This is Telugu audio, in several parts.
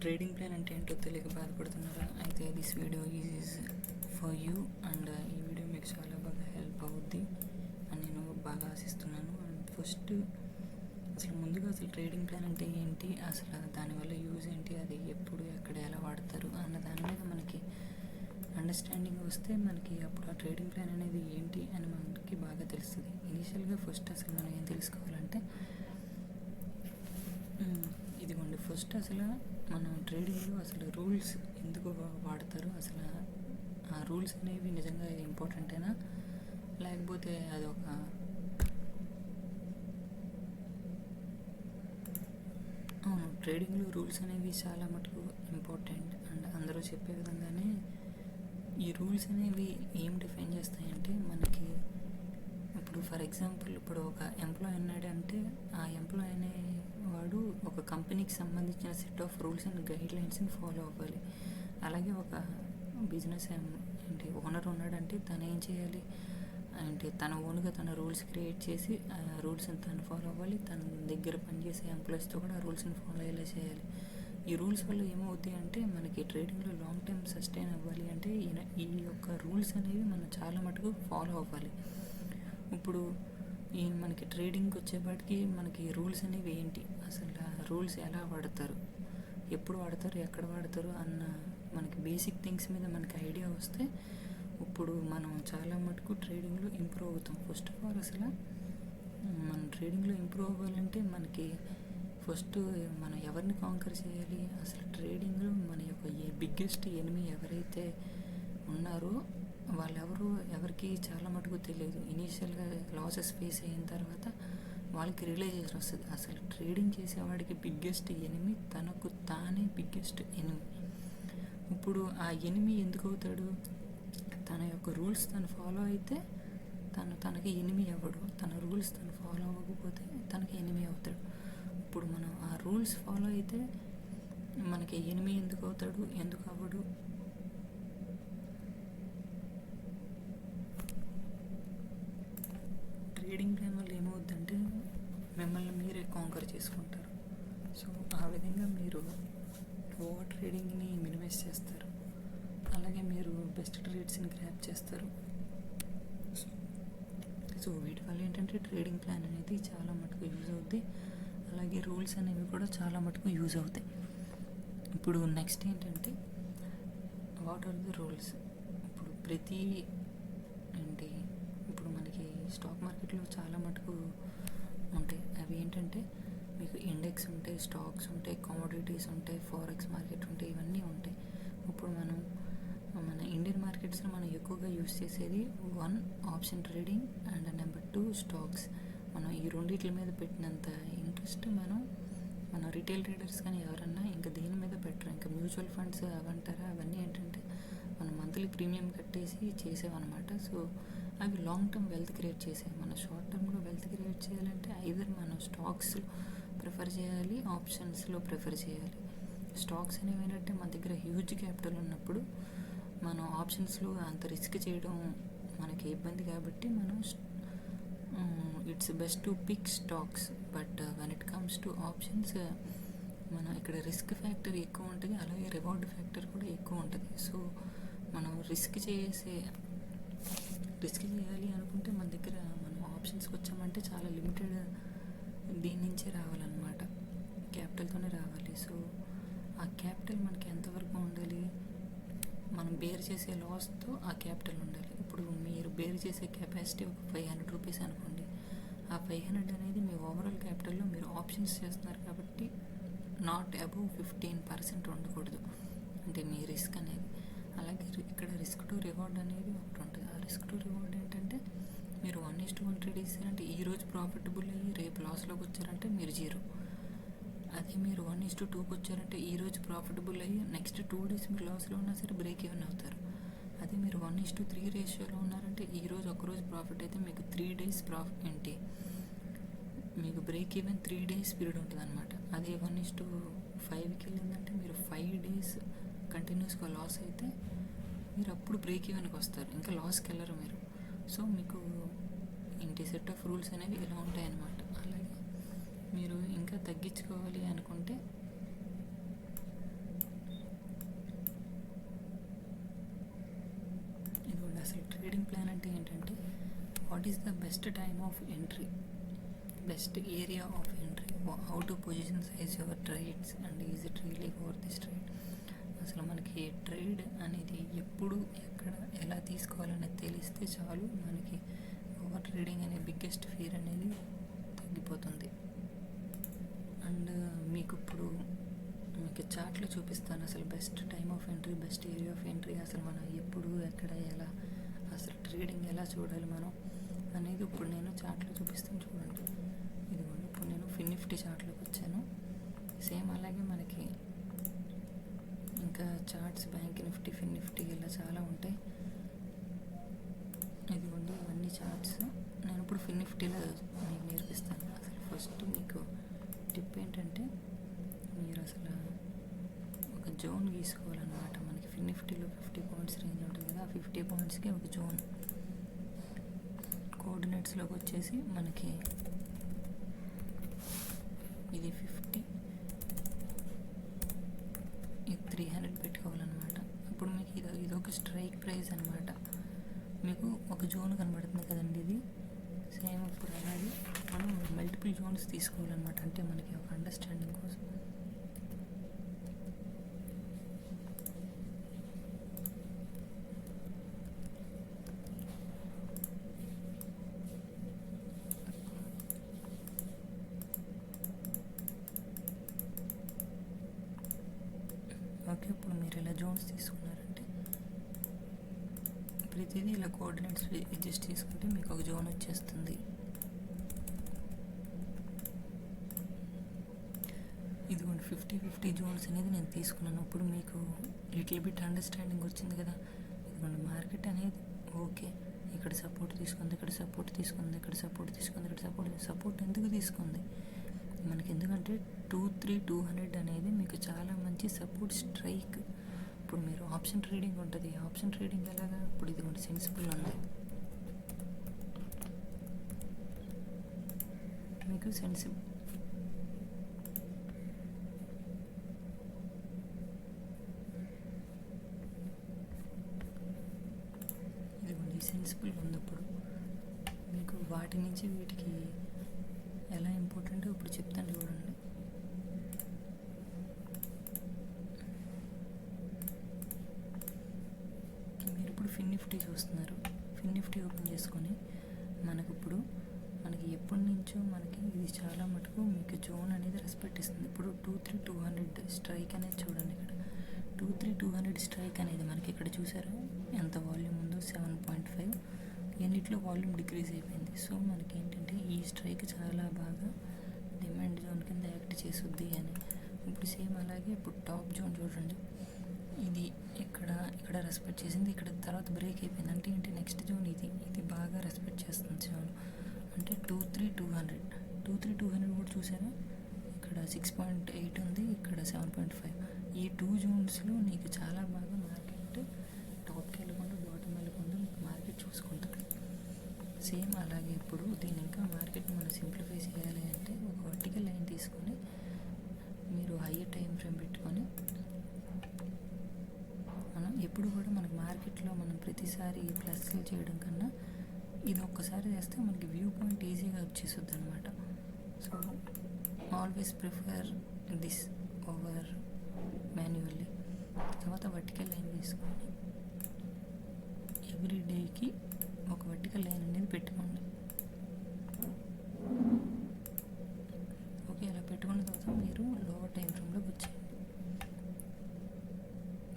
ట్రేడింగ్ ప్లాన్ అంటే ఏంటో తెలియక బాధపడుతున్నారా? అయితే this video is for you and ఈ వీడియో మీకు చాలా బాగా హెల్ప్ అవుద్ది అని నేను బాగా ఆశిస్తున్నాను. అండ్ ఫస్ట్ ముందుగా ట్రేడింగ్ ప్లాన్ అంటే ఏంటి, అసలు దానివల్ల యూజ్ ఏంటి, అది ఎప్పుడు ఎక్కడ ఎలా వాడతారు అన్న దాని మీద మనకి అండర్స్టాండింగ్ వస్తే మనకి అప్పుడు ఆ ట్రేడింగ్ ప్లాన్ అనేది ఏంటి అని మనకి బాగా తెలుస్తుంది. ఇనీషియల్గా ఫస్ట్ అసలు మనం ఏం తెలుసుకోవాలంటే ఇదిగోండి, ఫస్ట్ అసలు మనం ట్రేడింగ్లో అసలు రూల్స్ ఎందుకు వాడతారు, అసలు ఆ రూల్స్ అనేవి నిజంగా ఇంపార్టెంటేనా, లేకపోతే అదొక అవును, ట్రేడింగ్లో రూల్స్ అనేవి చాలా మటుకు ఇంపార్టెంట్. అండ్ అందరూ చెప్పే విధంగానే ఈ రూల్స్ అనేవి ఏం డిఫైన్ చేస్తాయంటే, మనకి ఇప్పుడు ఫర్ ఎగ్జాంపుల్ ఇప్పుడు ఒక ఎంప్లాయ్ ఉన్నాడు అంటే ఆ ఎంప్లాయ్ అనేవాడు ఒక కంపెనీకి సంబంధించిన set of rules and guide లైన్స్ని ఫాలో అవ్వాలి. అలాగే ఒక బిజినెస్ ఏంటి ఓనర్ ఉన్నాడంటే తను ఏం చేయాలి అంటే తన ఓన్గా తన రూల్స్ క్రియేట్ చేసి ఆ రూల్స్ని తను ఫాలో అవ్వాలి. తన దగ్గర పనిచేసే ఎంప్లాయీస్తో కూడా ఆ రూల్స్ని ఫాలో అయ్యేలా చేయాలి. ఈ రూల్స్ వల్ల ఏమవుతాయి అంటే మనకి ట్రేడింగ్లో లాంగ్ టైం సస్టైన్ అవ్వాలి అంటే ఈ యొక్క రూల్స్ అనేవి మనం చాలా మటుకు ఫాలో అవ్వాలి. ఇప్పుడు ఈ మనకి ట్రేడింగ్కి వచ్చేపాటికి మనకి రూల్స్ అనేవి ఏంటి, అసలు ఆ రూల్స్ ఎలా వాడతారు, ఎప్పుడు వాడతారు, ఎక్కడ వాడతారు అన్న మనకి బేసిక్ థింగ్స్ మీద మనకి ఐడియా వస్తే ఇప్పుడు మనం చాలా మటుకు ట్రేడింగ్లో ఇంప్రూవ్ అవుతాం. ఫస్ట్ ఆఫ్ ఆల్ అసలు మనం ట్రేడింగ్లో ఇంప్రూవ్ అవ్వాలంటే మనకి ఫస్ట్ మనం ఎవరిని కాంకర్ చేయాలి, అసలు ట్రేడింగ్లో మన యొక్క బిగ్గెస్ట్ ఎనిమీ ఎవరైతే ఉన్నారో ఎవరికి చాలా మటుకు తెలియదు. ఇనీషియల్గా లాసెస్ ఫేస్ అయిన తర్వాత వాళ్ళకి రియలైజేషన్ వస్తుంది, అసలు ట్రేడింగ్ చేసేవాడికి బిగ్గెస్ట్ ఎనిమీ తనకు తానే బిగ్గెస్ట్ ఎనిమీ. ఇప్పుడు ఆ ఎనిమీ ఎందుకు అవుతాడు, తన యొక్క రూల్స్ తను ఫాలో అయితే తనకి ఎనిమీ అవ్వడు, తన రూల్స్ తను ఫాలో అవ్వకపోతే తనకి ఎనిమీ అవుతాడు. ఇప్పుడు మనం ఆ రూల్స్ ఫాలో అయితే మనకి ఎనిమీ ఎందుకు అవుతాడు, ఎందుకు అవ్వడు, ట్రేడింగ్ ప్లాన్ వల్ల ఏమవుద్దంటే మిమ్మల్ని మీరే కాంకర్ చేసుకుంటారు. సో ఆ విధంగా మీరు ఓవర్ ట్రేడింగ్ని మినిమైజ్ చేస్తారు, అలాగే మీరు బెస్ట్ ట్రేడ్స్ని గ్రాప్ చేస్తారు. సో వీటి వల్ల ఏంటంటే ట్రేడింగ్ ప్లాన్ అనేది చాలా మటుకు యూజ్ అవుద్ది, అలాగే రూల్స్ అనేవి కూడా చాలా మటుకు యూజ్ అవుతాయి. ఇప్పుడు నెక్స్ట్ ఏంటంటే వాట్ ఆర్ ది రూల్స్. ఇప్పుడు ప్రతి ఏంటి ఇప్పుడు మనకి స్టాక్ మార్కెట్లో చాలా మటుకు ఉంటాయి. అవి ఏంటంటే మీకు ఇండెక్స్ ఉంటాయి, స్టాక్స్ ఉంటాయి, కమోడిటీస్ ఉంటాయి, ఫారెక్స్ మార్కెట్ ఉంటాయి, ఇవన్నీ ఉంటాయి. ఇప్పుడు మన ఇండియన్ మార్కెట్స్లో మనం ఎక్కువగా యూజ్ చేసేది 1 option trading and number 2 stocks. మనం ఈ రెండిట్ల మీద పెట్టినంత ఇంట్రెస్ట్ మన రిటైల్ ట్రేడర్స్ కానీ ఎవరన్నా ఇంకా దేని మీద పెట్టరు. ఇంకా మ్యూచువల్ ఫండ్స్ అవంటారా, అవన్నీ ఏంటంటే మనం మంత్లీ ప్రీమియం కట్టేసి చేసేవన్నమాట. సో అవి లాంగ్ టర్మ్ వెల్త్ క్రియేట్ చేసాయి. మన షార్ట్ టర్మ్లో వెల్త్ క్రియేట్ చేయాలంటే ఐదర్ మనం స్టాక్స్ ప్రిఫర్ చేయాలి, ఆప్షన్స్లో ప్రిఫర్ చేయాలి. స్టాక్స్ అనేవి ఏంటంటే మన దగ్గర హ్యూజ్ క్యాపిటల్ ఉన్నప్పుడు మనం ఆప్షన్స్లో అంత రిస్క్ చేయడం మనకి ఇబ్బంది కాబట్టి మనం it's best to pick stocks. But when it comes to options మనం ఇక్కడ రిస్క్ ఫ్యాక్టర్ ఎక్కువ ఉంటుంది, అలాగే రివార్డ్ ఫ్యాక్టర్ కూడా ఎక్కువ ఉంటుంది. సో మనం రిస్క్ చేయాలి అనుకుంటే మన దగ్గర మనం ఆప్షన్స్కి వచ్చామంటే చాలా లిమిటెడ్ దీని నుంచే రావాలన్నమాట, క్యాపిటల్తోనే రావాలి. సో ఆ క్యాపిటల్ మనకి ఎంతవరకు ఉండాలి, మనం బేర్ చేసే లాస్తో ఆ క్యాపిటల్ ఉండాలి. ఇప్పుడు మీరు బేర్ చేసే కెపాసిటీ ఒక 500 రూపీస్ అనుకోండి, ఆ 500 అనేది మీ ఓవరాల్ క్యాపిటల్లో మీరు ఆప్షన్స్ చేస్తున్నారు కాబట్టి నాట్ అబవ్ 15% ఉండకూడదు, అంటే మీ రిస్క్ అనేది. అలాగే ఇక్కడ రిస్క్ టు రివార్డ్ అనేది ఒకటి ఉంటుంది. ఆ రిస్క్ టు రివార్డ్ ఏంటంటే మీరు 1:1 ట్రేడ్ చేశారంటే ఈరోజు ప్రాఫిటబుల్ అయ్యి రేపు లాస్లోకి వచ్చారంటే మీరు 0. అదే మీరు 1:2కి వచ్చారంటే ఈరోజు ప్రాఫిటబుల్ అయ్యి నెక్స్ట్ 2 days మీరు లాస్లో ఉన్నా సరే బ్రేక్ ఈవెన్ అవుతారు. అదే మీరు 1:3 రేషియోలో ఉన్నారంటే ఈరోజు ఒకరోజు ప్రాఫిట్ అయితే మీకు 3 days ప్రాఫిట్ ఏంటి, మీకు బ్రేక్ ఈవెన్ 3 days పీరియడ్ ఉంటుంది అనమాట. అదే 1:5కి వెళ్ళిందంటే మీరు 5 days కంటిన్యూస్గా లాస్ అయితే మీరు అప్పుడు బ్రేక్ ఈవెన్కి వస్తారు, ఇంకా లాస్కి వెళ్ళరు మీరు. సో మీకు ఇంటి సెట్ ఆఫ్ రూల్స్ అనేవి ఇలా ఉంటాయన్నమాట. అలాగే మీరు ఇంకా తగ్గించుకోవాలి అనుకుంటే ఏంటంటే what is the best time of entry, best area of entry, how to position size your trades and is it really for this trade. అసలు మనకి ట్రేడ్ అనేది ఎప్పుడు ఎక్కడ ఎలా తీసుకోవాలనేది తెలిస్తే చాలు మనకి ఓవర్ ట్రేడింగ్ అనే బిగ్గెస్ట్ ఫియర్ అనేది తగ్గిపోతుంది. అండ్ మీకు ఇప్పుడు మీకు చార్ట్లో చూపిస్తాను అసలు best time of entry, best area of entry, అసలు మనం ఎప్పుడు ఎక్కడ ఎలా అసలు ట్రేడింగ్ ఎలా చూడాలి మనం అనేది ఇప్పుడు నేను చార్ట్లో చూపిస్తాను చూడండి. ఇదిగోండి ఇప్పుడు నేను ఫిన్-నిఫ్టీ చార్ట్లోకి వచ్చాను. సేమ్ అలాగే మనకి ఇంకా చార్ట్స్ బ్యాంక్ నిఫ్టీ, ఫిన్-నిఫ్టీ ఇలా చాలా ఉంటాయి. ఇదిగోండి ఇవన్నీ చార్ట్స్. నేను ఇప్పుడు ఫిన్-నిఫ్టీలో మీకు నేర్పిస్తాను. అసలు ఫస్ట్ మీకు టిప్ ఏంటంటే మీరు అసలు ఒక జోన్ గీసుకోవాలన్నమాట. మనకి ఫిన్-నిఫ్టీలో 50 పాయింట్స్ రేంజ్ ఉంటుంది కదా, ఆ 50 పాయింట్స్కి ఒక జోన్. కోఆర్డినేట్స్లోకి వచ్చేసి మనకి ఇది 50, ఇది 300 పెట్టుకోవాలన్నమాట. ఇప్పుడు మీకు ఇదొక స్ట్రైక్ ప్రైస్ అనమాట. మీకు ఒక జోన్ కనబడుతుంది కదండి, ఇది సేమ్. ఇప్పుడు అలాగే మనం మల్టిపుల్ జోన్స్ తీసుకోవాలన్నమాట, అంటే మనకి ఒక అండర్స్టాండింగ్ కోసం. ఓకే, ఇప్పుడు మీరు ఇలా జోన్స్ తీసుకున్నారంటే ప్రతిదీ ఇలా కోఆర్డినేట్స్ అడ్జస్ట్ చేసుకుంటే మీకు ఒక జోన్ వచ్చేస్తుంది. ఇదిగోండి 50 జోన్స్ అనేది నేను తీసుకున్నాను. ఇప్పుడు మీకు లిటిల్ బిట్ అండర్స్టాండింగ్ వచ్చింది కదా. ఇదిగోండి మార్కెట్ అనేది ఓకే, ఇక్కడ సపోర్ట్ తీసుకుంది, ఇక్కడ సపోర్ట్ తీసుకుంది, ఇక్కడ సపోర్ట్ తీసుకుంది, ఇక్కడ సపోర్ట్ ఎందుకు తీసుకుంది మనకి, ఎందుకంటే 23200 అనేది మీకు చాలా మంచి సపోర్ట్ స్ట్రైక్. ఇప్పుడు మీరు ఆప్షన్ ట్రేడింగ్ ఉంటుంది, ఆప్షన్ ట్రేడింగ్ ఎలాగా, ఇప్పుడు ఇది ఒకటి సెన్సిబుల్ ఉంది మీకు సెన్సిబుల్. ఇది సెన్సిబుల్ ఉంది. ఇప్పుడు మీకు వాటి నుంచి వీటికి ఎలా ఇంపార్టెంట్ ఇప్పుడు చెప్తాను చూడండి. మీరు ఇప్పుడు ఫిన్-నిఫ్టీ చూస్తున్నారు. ఫిన్-నిఫ్టీ ఓపెన్ చేసుకొని మనకి ఎప్పటి నుంచో మనకి ఇది చాలా మటుకు మీకు జోన్ అనేది రెస్పెక్ట్ ఇస్తుంది. ఇప్పుడు 23200 స్ట్రైక్ అనేది చూడండి. ఇక్కడ 23200 స్ట్రైక్ అనేది మనకి ఇక్కడ చూసారా ఎంత వాల్యూమ్ ఉందో, 7.5. ఎన్నిట్లో వాల్యూమ్ డిక్రీజ్ అయిపోయింది. సో మనకి ఏంటంటే ఈ స్ట్రైక్ చాలా బాగా డిమాండ్ జోన్ కింద యాక్ట్ చేస్తుంది అని. ఇప్పుడు సేమ్ అలాగే ఇప్పుడు టాప్ జోన్ చూడండి, ఇది ఇక్కడ రెస్పెక్ట్ చేసింది, ఇక్కడ తర్వాత బ్రేక్ అయిపోయింది. అంటే ఏంటి, నెక్స్ట్ జోన్ ఇది బాగా రెస్పెక్ట్ చేస్తుంది జోన్. అంటే 23200 కూడా చూసారా, ఇక్కడ 6.8 ఉంది, ఇక్కడ 7.5. ఈ 2 జోన్స్లో నీకు చాలా బాగా మార్కెట్ టాప్కి వెళ్ళకుండా బాటమ్ వెళ్ళకుండా మార్కెట్ చూసుకుంటారు. సేమ్ అలాగే ఇప్పుడు దీన్ని ఇంకా మార్కెట్ మనం సింప్లిఫై చేయాలి అంటే ఒక వర్టికల్ లైన్ తీసుకొని మీరు హైయర్ టైం ఫ్రేమ్ పెట్టుకొని, మనం ఎప్పుడు కూడా మనకి మార్కెట్లో మనం ప్రతిసారి ప్లస్లు చేయడం కన్నా ఇది ఒక్కసారి చేస్తే మనకి వ్యూ పాయింట్ ఈజీగా వచ్చేస్తుంది అనమాట. So always prefer this over manually. తర్వాత వర్టికల్ లైన్ తీసుకొని ఎవ్రీ డేకి ఒక వర్టికల్ లైన్ అనేది పెట్టుకోండి. ఓకే, అలా పెట్టుకున్న తర్వాత మీరు లోవర్ టైం ఫ్రేమ్లోకి వచ్చేయండి.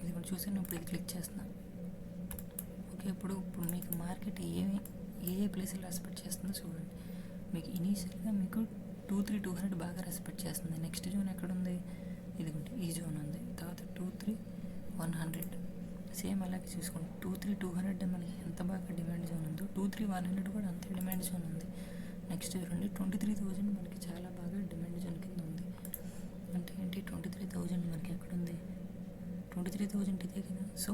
ఇది కూడా చూసాను, ఇప్పుడు ఇది క్లిక్ చేస్తున్నాను. ఓకే, ఇప్పుడు మీకు మార్కెట్ ఏ ప్లేస్లో రెస్పెక్ట్ చేస్తుందో చూడండి. మీకు ఇనీషియల్గా మీకు 23200 బాగా రెస్పెక్ట్ చేస్తుంది. నెక్స్ట్ జోన్ ఎక్కడ ఉంది, ఇదిగోండి ఈ జోన్ ఉంది. తర్వాత 23100 సేమ్ అలాగే చూసుకోండి. 23200 మనకి ఎంత బాగా డిమాండ్ జోన్ ఉందో, 23100 కూడా అంతే డిమాండ్ జోన్ ఉంది. నెక్స్ట్ చూడండి 23,000 మనకి చాలా బాగా డిమాండ్ జోన్ కింద ఉంది. అంటే ఏంటి, 23,000 మనకి ఎక్కడుంది, 23,000 ఇదే కదా. సో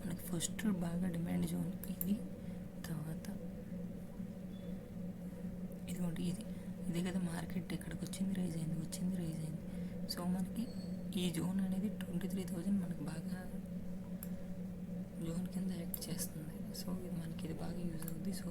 మనకి ఫస్ట్ బాగా డిమాండ్ జోన్ ఇది. తర్వాత ఇదిగోండి ఇదే కదా మార్కెట్ ఇక్కడికి రైజ్ అయింది. సో మనకి ఈ జోన్ అనేది 23,000 మనకు బాగా జోన్ కింద చేస్తుంది. సో ఇది మనకి ఇది బాగా యూజ్ అవుద్ది. సో